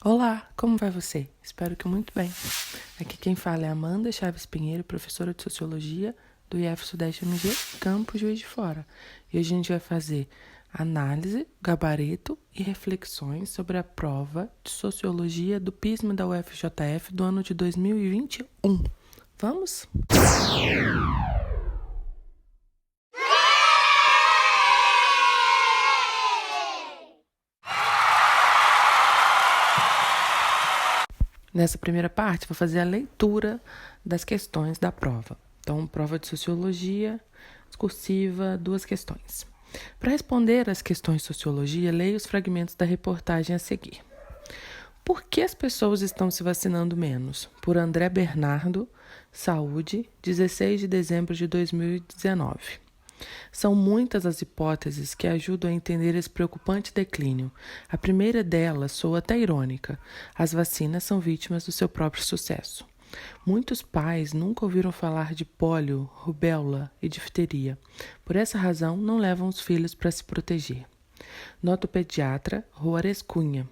Olá, como vai você? Espero que muito bem. Aqui quem fala é Amanda Chaves Pinheiro, professora de Sociologia do IF Sudeste MG, Campo Juiz de Fora. E hoje a gente vai fazer análise, gabarito e reflexões sobre a prova de Sociologia do PISM da UFJF do ano de 2021. Vamos? Nessa primeira parte, vou fazer a leitura das questões da prova. Então, prova de Sociologia, discursiva, 2 questões. Para responder às questões de Sociologia, leia os fragmentos da reportagem a seguir. Por que as pessoas estão se vacinando menos? Por André Bernardo, Saúde, 16 de dezembro de 2019. São muitas as hipóteses que ajudam a entender esse preocupante declínio. A primeira delas soa até irônica. As vacinas são vítimas do seu próprio sucesso. Muitos pais nunca ouviram falar de pólio, rubéola e difteria. Por essa razão, não levam os filhos para se proteger. Nota o pediatra Juarez Cunha,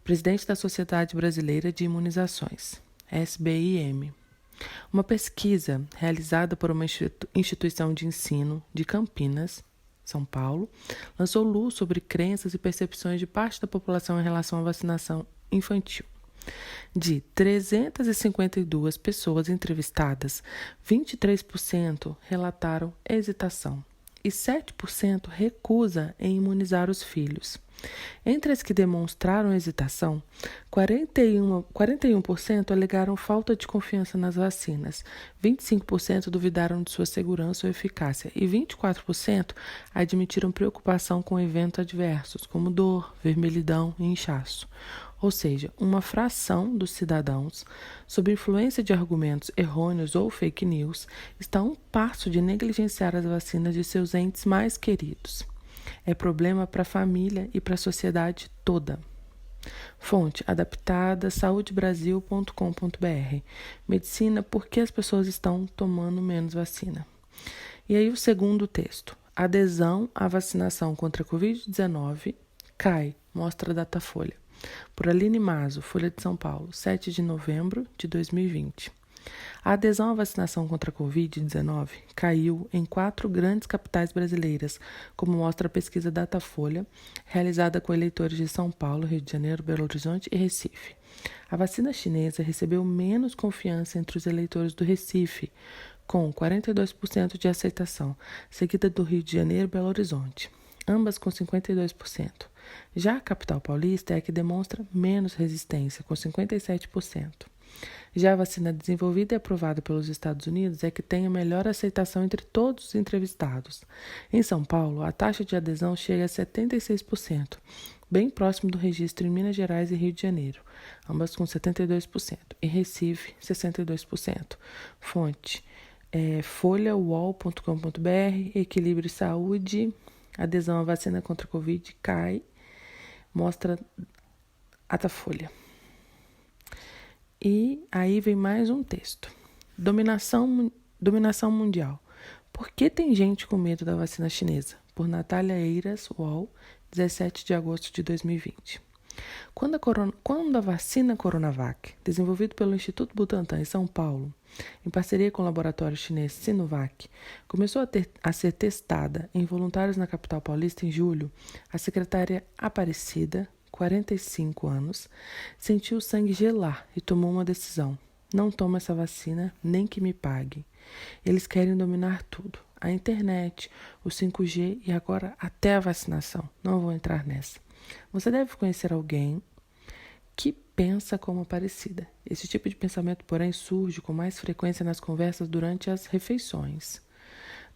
presidente da Sociedade Brasileira de Imunizações, SBIM. Uma pesquisa realizada por uma instituição de ensino de Campinas, São Paulo, lançou luz sobre crenças e percepções de parte da população em relação à vacinação infantil. De 352 pessoas entrevistadas, 23% relataram hesitação e 7% recusa em imunizar os filhos. Entre as que demonstraram hesitação, 41% alegaram falta de confiança nas vacinas, 25% duvidaram de sua segurança ou eficácia e 24% admitiram preocupação com eventos adversos, como dor, vermelhidão e inchaço. Ou seja, uma fração dos cidadãos, sob influência de argumentos errôneos ou fake news, está a um passo de negligenciar as vacinas de seus entes mais queridos. É problema para a família e para a sociedade toda. Fonte adaptada saudebrasil.com.br. Medicina, por que as pessoas estão tomando menos vacina? E aí o segundo texto. Adesão à vacinação contra a Covid-19 cai, mostra a Datafolha. Por Aline Mazo, Folha de São Paulo, 7 de novembro de 2020. A adesão à vacinação contra a Covid-19 caiu em 4 grandes capitais brasileiras, como mostra a pesquisa Datafolha, realizada com eleitores de São Paulo, Rio de Janeiro, Belo Horizonte e Recife. A vacina chinesa recebeu menos confiança entre os eleitores do Recife, com 42% de aceitação, seguida do Rio de Janeiro e Belo Horizonte, ambas com 52%. Já a capital paulista é a que demonstra menos resistência, com 57%. Já a vacina desenvolvida e aprovada pelos Estados Unidos é que tem a melhor aceitação entre todos os entrevistados. Em São Paulo, a taxa de adesão chega a 76%, bem próximo do registro em Minas Gerais e Rio de Janeiro, ambas com 72%, e Recife, 62%. Fonte Folha, uol.com.br, Equilíbrio Saúde, adesão à vacina contra a Covid cai, mostra a Datafolha. E aí vem mais um texto. Dominação mundial. Por que tem gente com medo da vacina chinesa? Por Natália Eiras, UOL, 17 de agosto de 2020. Quando a vacina Coronavac, desenvolvida pelo Instituto Butantan em São Paulo, em parceria com o laboratório chinês Sinovac, começou a ser testada em voluntários na capital paulista em julho, a secretária Aparecida, 45 anos, sentiu o sangue gelar e tomou uma decisão. Não tomo essa vacina, nem que me pague. Eles querem dominar tudo. A internet, o 5G e agora até a vacinação. Não vou entrar nessa. Você deve conhecer alguém que pensa como Aparecida. Esse tipo de pensamento, porém, surge com mais frequência nas conversas durante as refeições,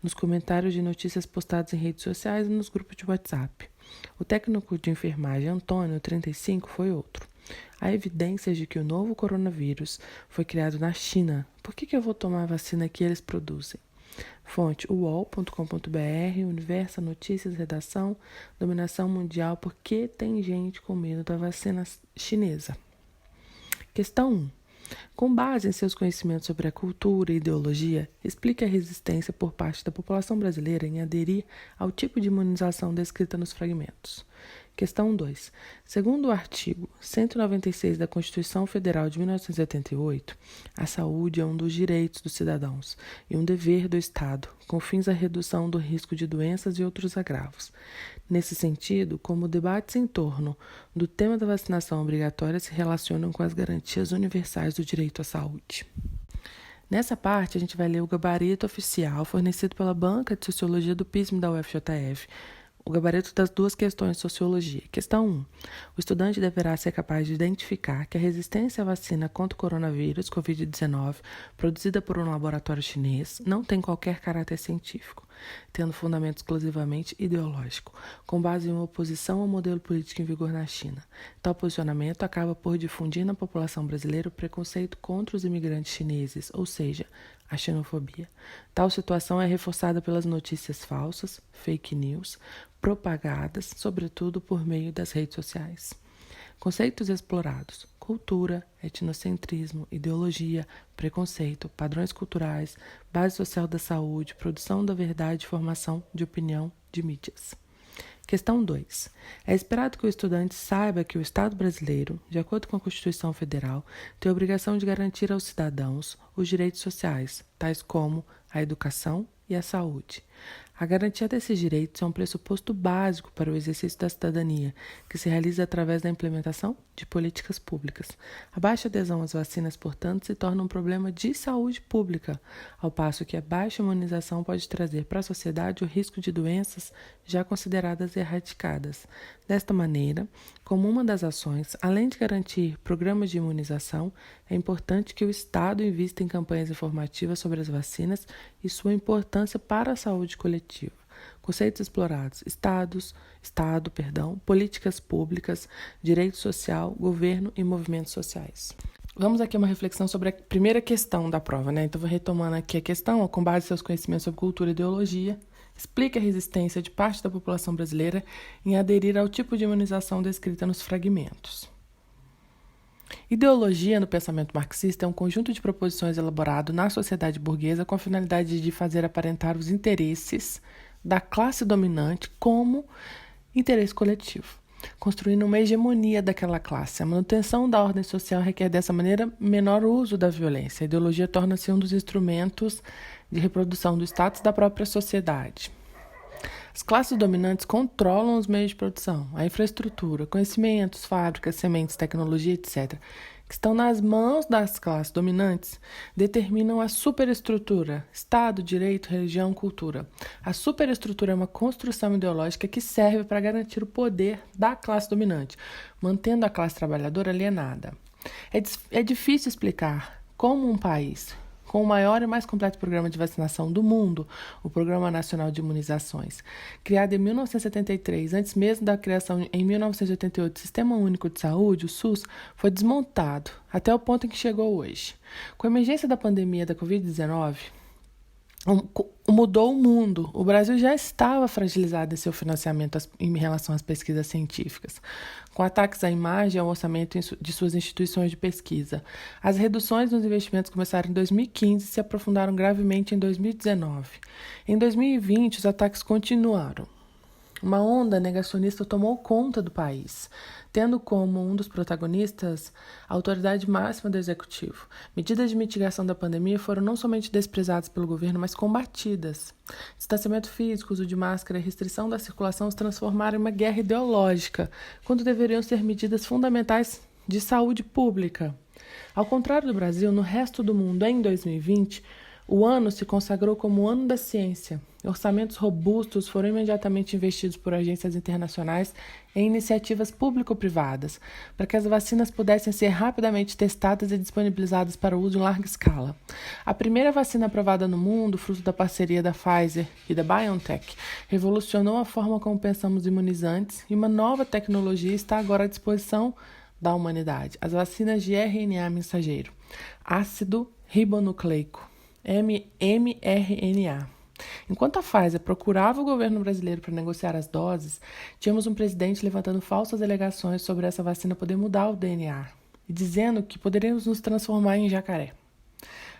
nos comentários de notícias postadas em redes sociais e nos grupos de WhatsApp. O técnico de enfermagem Antônio, 35, foi outro. Há evidências de que o novo coronavírus foi criado na China. Por que eu vou tomar a vacina que eles produzem? Fonte uol.com.br, Universo, Notícias, Redação, Dominação Mundial. Por que tem gente com medo da vacina chinesa? Questão 1. Com base em seus conhecimentos sobre a cultura e ideologia, explique a resistência por parte da população brasileira em aderir ao tipo de imunização descrita nos fragmentos. Questão 2. Segundo o artigo 196 da Constituição Federal de 1988, a saúde é um dos direitos dos cidadãos e um dever do Estado, com fins à redução do risco de doenças e outros agravos. Nesse sentido, como debates em torno do tema da vacinação obrigatória se relacionam com as garantias universais do direito à saúde. Nessa parte, a gente vai ler o gabarito oficial fornecido pela Banca de Sociologia do PISM da UFJF, o gabarito das duas questões de sociologia. Questão 1. O estudante deverá ser capaz de identificar que a resistência à vacina contra o coronavírus, Covid-19, produzida por um laboratório chinês, não tem qualquer caráter científico, tendo fundamento exclusivamente ideológico, com base em uma oposição ao modelo político em vigor na China. Tal posicionamento acaba por difundir na população brasileira o preconceito contra os imigrantes chineses, ou seja, a xenofobia. Tal situação é reforçada pelas notícias falsas, fake news, propagadas, sobretudo por meio das redes sociais. Conceitos explorados: cultura, etnocentrismo, ideologia, preconceito, padrões culturais, base social da saúde, produção da verdade e formação de opinião de mídias. Questão 2. É esperado que o estudante saiba que o Estado brasileiro, de acordo com a Constituição Federal, tem a obrigação de garantir aos cidadãos os direitos sociais, tais como a educação e a saúde. A garantia desses direitos é um pressuposto básico para o exercício da cidadania, que se realiza através da implementação de políticas públicas. A baixa adesão às vacinas, portanto, se torna um problema de saúde pública, ao passo que a baixa imunização pode trazer para a sociedade o risco de doenças já consideradas erradicadas. Desta maneira, como uma das ações, além de garantir programas de imunização, é importante que o Estado invista em campanhas informativas sobre as vacinas e sua importância para a saúde coletiva. Conceitos explorados: Estado, políticas públicas, direito social, governo e movimentos sociais. Vamos aqui a uma reflexão sobre a primeira questão da prova, né? Então, vou retomando aqui a questão, com base em seus conhecimentos sobre cultura e ideologia. Explique a resistência de parte da população brasileira em aderir ao tipo de imunização descrita nos fragmentos. Ideologia no pensamento marxista é um conjunto de proposições elaborado na sociedade burguesa com a finalidade de fazer aparentar os interesses da classe dominante como interesse coletivo, construindo uma hegemonia daquela classe. A manutenção da ordem social requer, dessa maneira, menor uso da violência. A ideologia torna-se um dos instrumentos de reprodução do status da própria sociedade. As classes dominantes controlam os meios de produção, a infraestrutura, conhecimentos, fábricas, sementes, tecnologia, etc., que estão nas mãos das classes dominantes, determinam a superestrutura: Estado, direito, religião, cultura. A superestrutura é uma construção ideológica que serve para garantir o poder da classe dominante, mantendo a classe trabalhadora alienada. É difícil explicar como um país com o maior e mais completo programa de vacinação do mundo, o Programa Nacional de Imunizações, criado em 1973, antes mesmo da criação em 1988 do Sistema Único de Saúde, o SUS, foi desmontado até o ponto em que chegou hoje. Com a emergência da pandemia da Covid-19, mudou o mundo. O Brasil já estava fragilizado em seu financiamento em relação às pesquisas científicas, com ataques à imagem e ao orçamento de suas instituições de pesquisa. As reduções nos investimentos começaram em 2015 e se aprofundaram gravemente em 2019. Em 2020, os ataques continuaram. Uma onda negacionista tomou conta do país, tendo como um dos protagonistas a autoridade máxima do executivo. Medidas de mitigação da pandemia foram não somente desprezadas pelo governo, mas combatidas. Distanciamento físico, uso de máscara e restrição da circulação se transformaram em uma guerra ideológica, quando deveriam ser medidas fundamentais de saúde pública. Ao contrário do Brasil, no resto do mundo, em 2020, o ano se consagrou como o ano da ciência. Orçamentos robustos foram imediatamente investidos por agências internacionais em iniciativas público-privadas, para que as vacinas pudessem ser rapidamente testadas e disponibilizadas para uso em larga escala. A primeira vacina aprovada no mundo, fruto da parceria da Pfizer e da BioNTech, revolucionou a forma como pensamos imunizantes, e uma nova tecnologia está agora à disposição da humanidade: as vacinas de RNA mensageiro, ácido ribonucleico, mRNA. Enquanto a Pfizer procurava o governo brasileiro para negociar as doses, tínhamos um presidente levantando falsas alegações sobre essa vacina poder mudar o DNA e dizendo que poderíamos nos transformar em jacaré.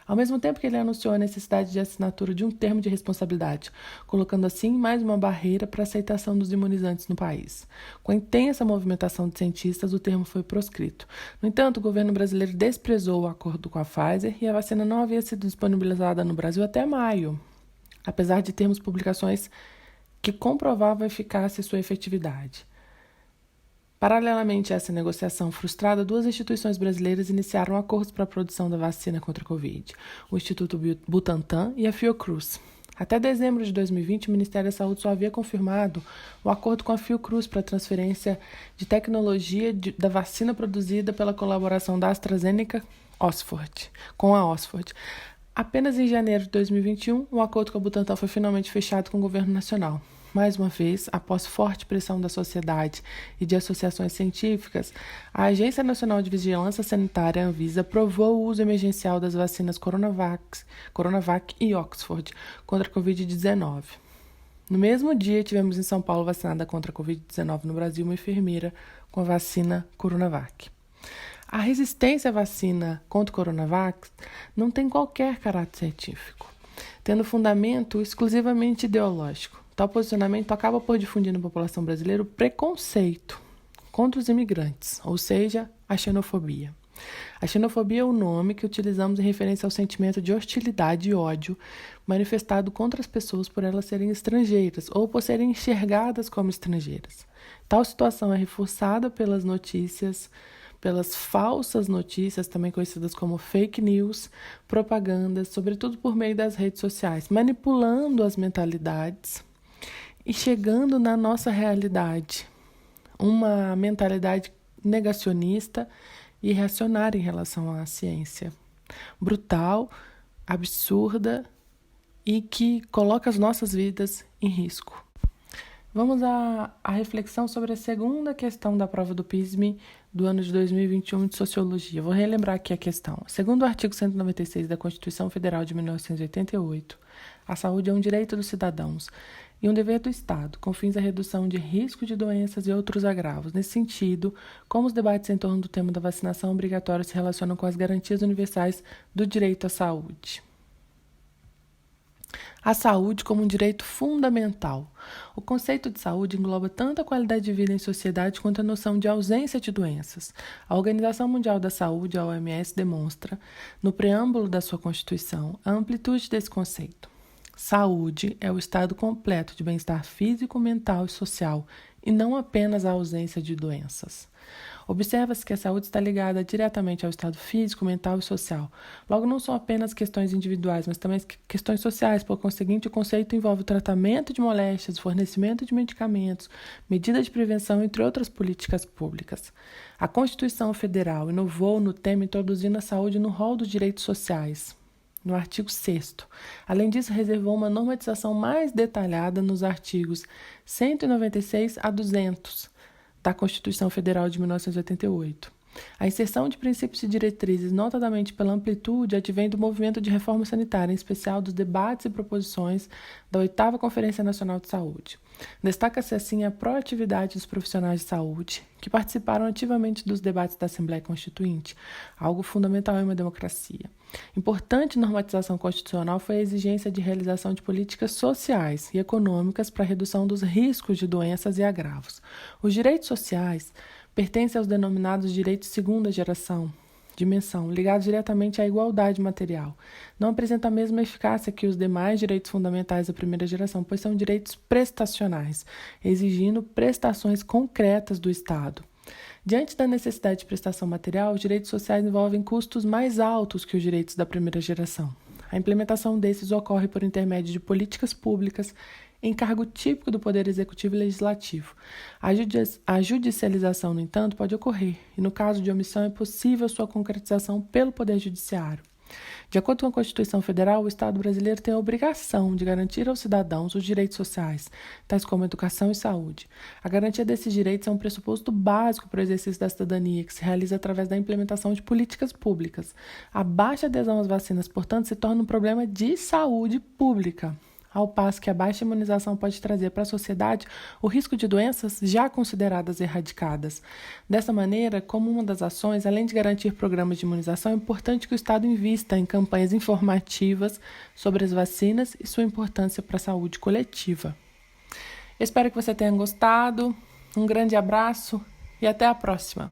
ao mesmo tempo que ele anunciou a necessidade de assinatura de um termo de responsabilidade, colocando assim mais uma barreira para a aceitação dos imunizantes no país. Com a intensa movimentação de cientistas, o termo foi proscrito. No entanto, o governo brasileiro desprezou o acordo com a Pfizer e a vacina não havia sido disponibilizada no Brasil até maio, apesar de termos publicações que comprovavam a eficácia e sua efetividade. Paralelamente a essa negociação frustrada, duas instituições brasileiras iniciaram acordos para a produção da vacina contra a Covid, o Instituto Butantan e a Fiocruz. Até dezembro de 2020, o Ministério da Saúde só havia confirmado o acordo com a Fiocruz para a transferência de tecnologia da vacina produzida pela colaboração da AstraZeneca com a Oxford. Apenas em janeiro de 2021, o acordo com a Butantan foi finalmente fechado com o governo nacional. Mais uma vez, após forte pressão da sociedade e de associações científicas, a Agência Nacional de Vigilância Sanitária, Anvisa, aprovou o uso emergencial das vacinas Coronavac e Oxford contra a Covid-19. No mesmo dia, tivemos em São Paulo vacinada contra a Covid-19 no Brasil uma enfermeira com a vacina Coronavac. A resistência à vacina contra o Coronavac não tem qualquer caráter científico, tendo fundamento exclusivamente ideológico. Tal posicionamento acaba por difundir na população brasileira o preconceito contra os imigrantes, ou seja, a xenofobia. A xenofobia é o nome que utilizamos em referência ao sentimento de hostilidade e ódio manifestado contra as pessoas por elas serem estrangeiras ou por serem enxergadas como estrangeiras. Tal situação é reforçada pelas falsas notícias, também conhecidas como fake news, propagandas, sobretudo por meio das redes sociais, manipulando as mentalidades e chegando na nossa realidade, uma mentalidade negacionista e reacionária em relação à ciência, brutal, absurda e que coloca as nossas vidas em risco. Vamos à reflexão sobre a segunda questão da prova do PISME do ano de 2021 de Sociologia. Vou relembrar aqui a questão. Segundo o artigo 196 da Constituição Federal de 1988, a saúde é um direito dos cidadãos e um dever do Estado, com fins à redução de risco de doenças e outros agravos. Nesse sentido, como os debates em torno do tema da vacinação obrigatória se relacionam com as garantias universais do direito à saúde? A saúde como um direito fundamental. O conceito de saúde engloba tanto a qualidade de vida em sociedade quanto a noção de ausência de doenças. A Organização Mundial da Saúde, a OMS, demonstra, no preâmbulo da sua Constituição, a amplitude desse conceito. Saúde é o estado completo de bem-estar físico, mental e social, e não apenas a ausência de doenças. Observa-se que a saúde está ligada diretamente ao estado físico, mental e social. Logo, não são apenas questões individuais, mas também questões sociais. Por conseguinte, o conceito envolve o tratamento de moléstias, fornecimento de medicamentos, medidas de prevenção, entre outras políticas públicas. A Constituição Federal inovou no tema introduzindo a saúde no rol dos direitos sociais, no artigo 6º. Além disso, reservou uma normatização mais detalhada nos artigos 196 a 200 da Constituição Federal de 1988. A inserção de princípios e diretrizes, notadamente pela amplitude, advém do movimento de reforma sanitária, em especial dos debates e proposições da 8ª Conferência Nacional de Saúde. Destaca-se, assim, a proatividade dos profissionais de saúde, que participaram ativamente dos debates da Assembleia Constituinte, algo fundamental em uma democracia. Importante normatização constitucional foi a exigência de realização de políticas sociais e econômicas para a redução dos riscos de doenças e agravos. Os direitos sociais pertencem aos denominados direitos de segunda dimensão, ligados diretamente à igualdade material. Não apresenta a mesma eficácia que os demais direitos fundamentais da primeira geração, pois são direitos prestacionais, exigindo prestações concretas do Estado. Diante da necessidade de prestação material, os direitos sociais envolvem custos mais altos que os direitos da primeira geração. A implementação desses ocorre por intermédio de políticas públicas, encargo típico do Poder Executivo e Legislativo. A judicialização, no entanto, pode ocorrer, e no caso de omissão é possível sua concretização pelo Poder Judiciário. De acordo com a Constituição Federal, o Estado brasileiro tem a obrigação de garantir aos cidadãos os direitos sociais, tais como educação e saúde. A garantia desses direitos é um pressuposto básico para o exercício da cidadania, que se realiza através da implementação de políticas públicas. A baixa adesão às vacinas, portanto, se torna um problema de saúde pública. ao passo que a baixa imunização pode trazer para a sociedade o risco de doenças já consideradas erradicadas. Dessa maneira, como uma das ações, além de garantir programas de imunização, é importante que o Estado invista em campanhas informativas sobre as vacinas e sua importância para a saúde coletiva. Espero que você tenha gostado. Um grande abraço e até a próxima!